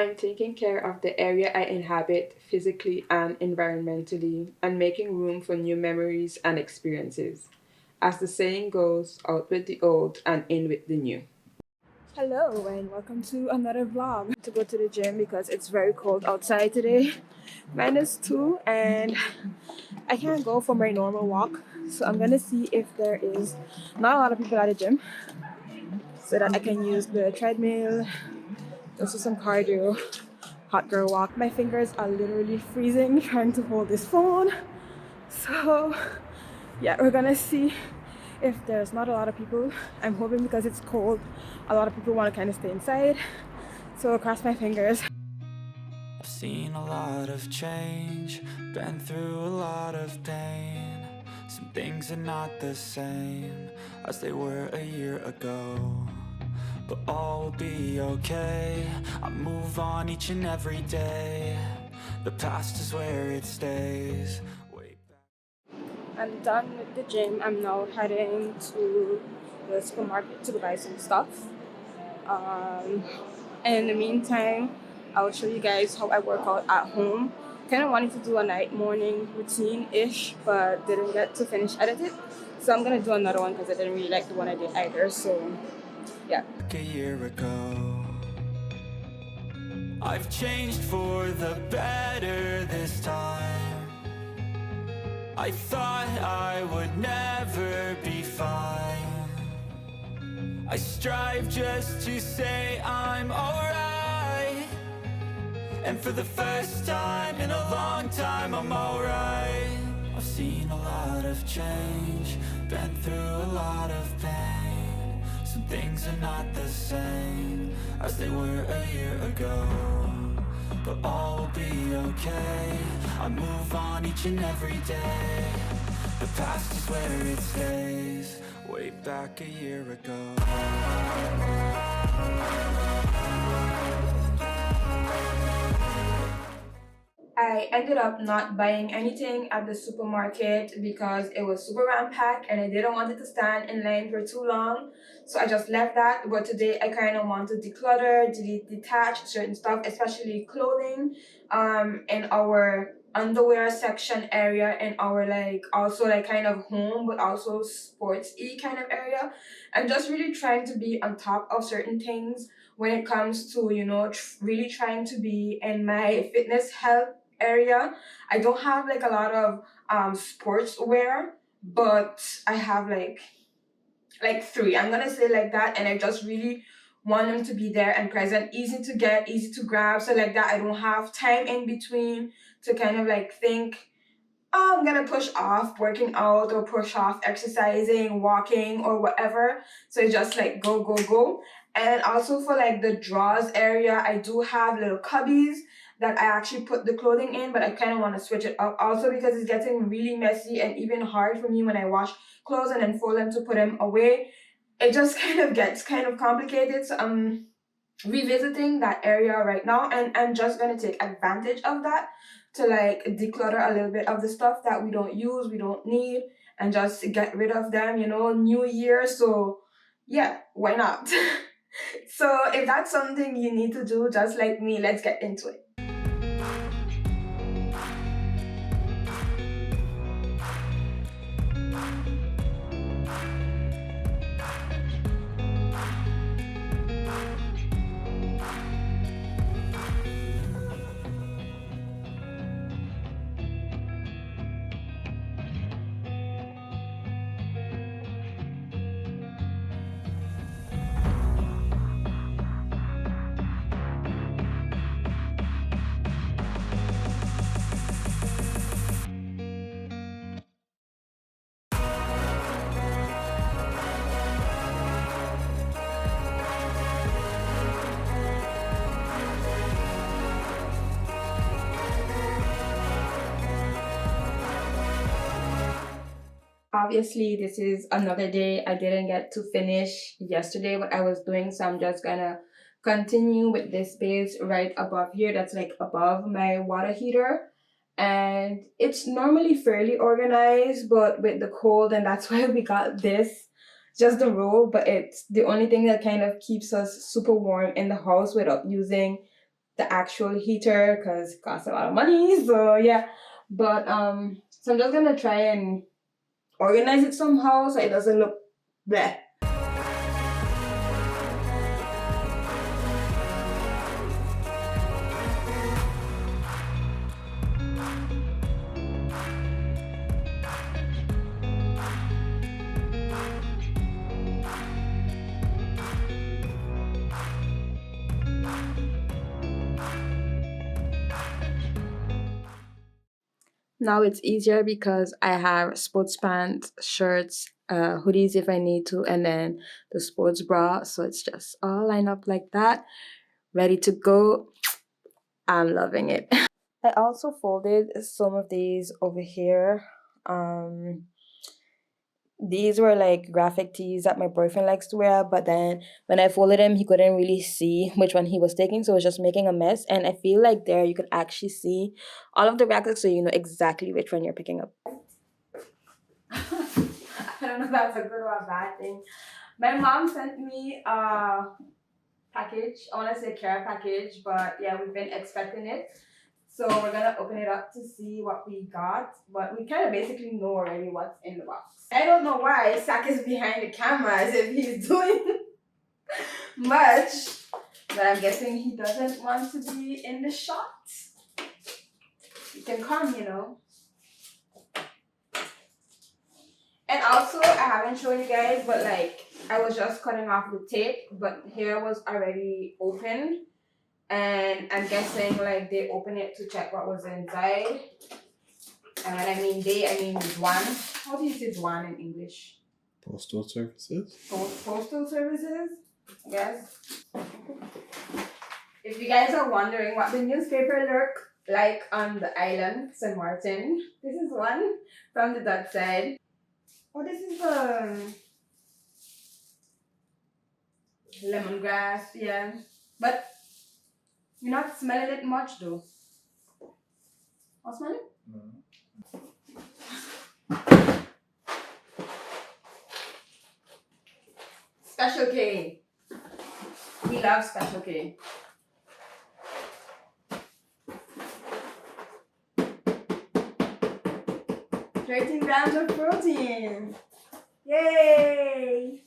I'm taking care of the area I inhabit physically and environmentally and making room for new memories and experiences. As the saying goes, out with the old and in with the new. Hello and welcome to another vlog. To go to the gym because it's very cold outside today. -2 and I can't go for my normal walk. So I'm gonna see if there is not a lot of people at the gym so that I can use the treadmill, also some cardio, hot girl walk. My fingers are literally freezing trying to hold this phone. So yeah, we're gonna see if there's not a lot of people. I'm hoping because it's cold, a lot of people want to kind of stay inside. So cross my fingers. I've seen a lot of change, been through a lot of pain. Some things are not the same as they were a year ago, but all will be okay. I move on each and every day. The past is where it stays. I'm done with the gym. I'm now heading to the supermarket to buy some stuff. Um, and in the meantime, I'll show you guys how I work out at home. Kind of wanted to do a night morning routine-ish, but didn't get to finish edit it. So I'm gonna do another one because I didn't really like the one I did either. So yeah. A year ago, I've changed for the better this time. I thought I would never be fine. I strive just to say I'm alright, and for the first time in a long time I'm alright. I've seen a lot of change, been through a lot of pain. Some things are not the same as they were a year ago, but all will be okay. I move on each and every day. The past is where it stays. Way back a year ago. I ended up not buying anything at the supermarket because it was super rampacked and I didn't want it to stand in line for too long. So I just left that. But today I kind of want to declutter, detach certain stuff, especially clothing, in our underwear section area, in our like also like kind of home but also sports-y kind of area. I'm just really trying to be on top of certain things when it comes to, really trying to be in my fitness health area. I don't have like a lot of sportswear, but I have like three. I'm gonna say like that, and I just really want them to be there and present, easy to get, easy to grab. So like that, I don't have time in between to kind of like think, oh, I'm gonna push off working out or push off exercising, walking, or whatever. So it's just like go, go, go. And also for like the drawers area, I do have little cubbies that I actually put the clothing in, but I kind of want to switch it up also because it's getting really messy and even hard for me when I wash clothes and then fold them to put them away. It just kind of gets kind of complicated. So I'm revisiting that area right now, and I'm just gonna take advantage of that to like declutter a little bit of the stuff that we don't use, we don't need, and just get rid of them, new year. So yeah, why not? So if that's something you need to do just like me, let's get into it. Obviously, this is another day. I didn't get to finish yesterday what I was doing, so I'm just gonna continue with this space right above here that's like above my water heater. And it's normally fairly organized, but with the cold, and that's why we got this, just the robe, but it's the only thing that kind of keeps us super warm in the house without using the actual heater because it costs a lot of money. So yeah, but so I'm just gonna try and organize it somehow so it doesn't look bleh. Now it's easier because I have sports pants, shirts, hoodies if I need to, and then the sports bra. So it's just all lined up like that, ready to go. I'm loving it. I also folded some of these over here. Um, these were like graphic tees that my boyfriend likes to wear, but then when I folded them, he couldn't really see which one he was taking, so it was just making a mess. And I feel like there you could actually see all of the graphics, so you know exactly which one you're picking up. I don't know if that's a good or a bad thing. My mom sent me a package. I want to say care package, but yeah, we've been expecting it. So we're gonna open it up to see what we got, but we kind of basically know already what's in the box. I don't know why Sak is behind the camera as if he's doing much, but I'm guessing he doesn't want to be in the shot. You can come, you know. And also, I haven't shown you guys, but like, I was just cutting off the tape, but here was already open. And I'm guessing like they opened it to check what was inside. And when I mean they, I mean Juan. How do you say Juan in English? Postal services? Postal services? Yes. If you guys are wondering what the newspaper look like on the island, St. Martin, this is one from the Dutch side. Oh, this is lemongrass, yeah. But you're not smelling it much though. I'll smell it? No. Special K. We love Special K. "13 grams of protein. Yay!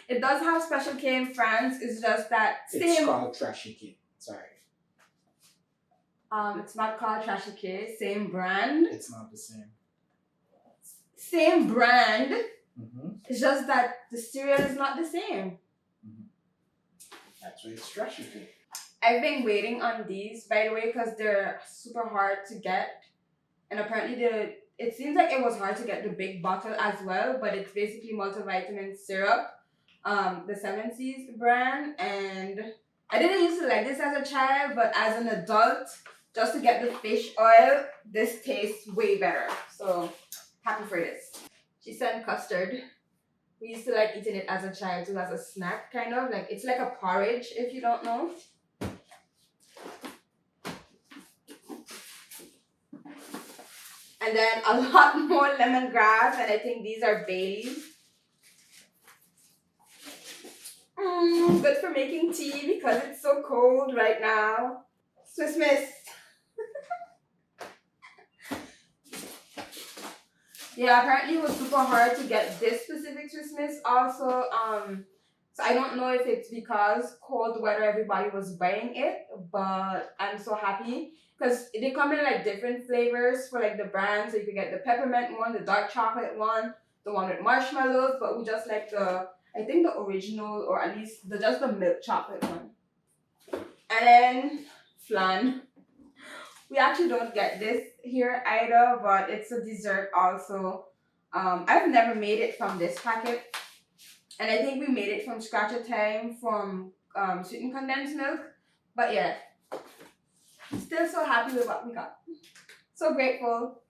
It does have Special K in France. It's just that It's called Trashy Kid. Sorry. It's not called Trashy K. Same brand. It's not the same. Same brand. Mm-hmm. It's just that the cereal is not the same. Mm-hmm. That's why it's Trashy Kid. I've been waiting on these, by the way, because they're super hard to get. And apparently it seems like it was hard to get the big bottle as well, but it's basically multivitamin syrup, the 7C's brand. And I didn't used to like this as a child, but as an adult, just to get the fish oil, this tastes way better. So happy for this. She sent custard. We used to like eating it as a child too, as a snack kind of. Like it's like a porridge if you don't know. And then a lot more lemongrass, and I think these are Baileys. Good for making tea because it's so cold right now. Swiss Miss. Yeah, apparently it was super hard to get this specific Swiss Miss also. So I don't know if it's because cold weather everybody was buying it, but I'm so happy because they come in like different flavors for like the brand. So you can get the peppermint one, the dark chocolate one, the one with marshmallows, but we just like I think the original, or at least just the milk chocolate one. And then flan. We actually don't get this here either, but it's a dessert also. I've never made it from this packet. And I think we made it from scratch a time from sweetened condensed milk. But yeah, still so happy with what we got. So grateful.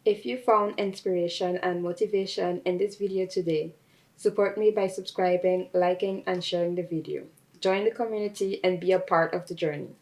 If you found inspiration and motivation in this video today, support me by subscribing, liking, and sharing the video. Join the community and be a part of the journey.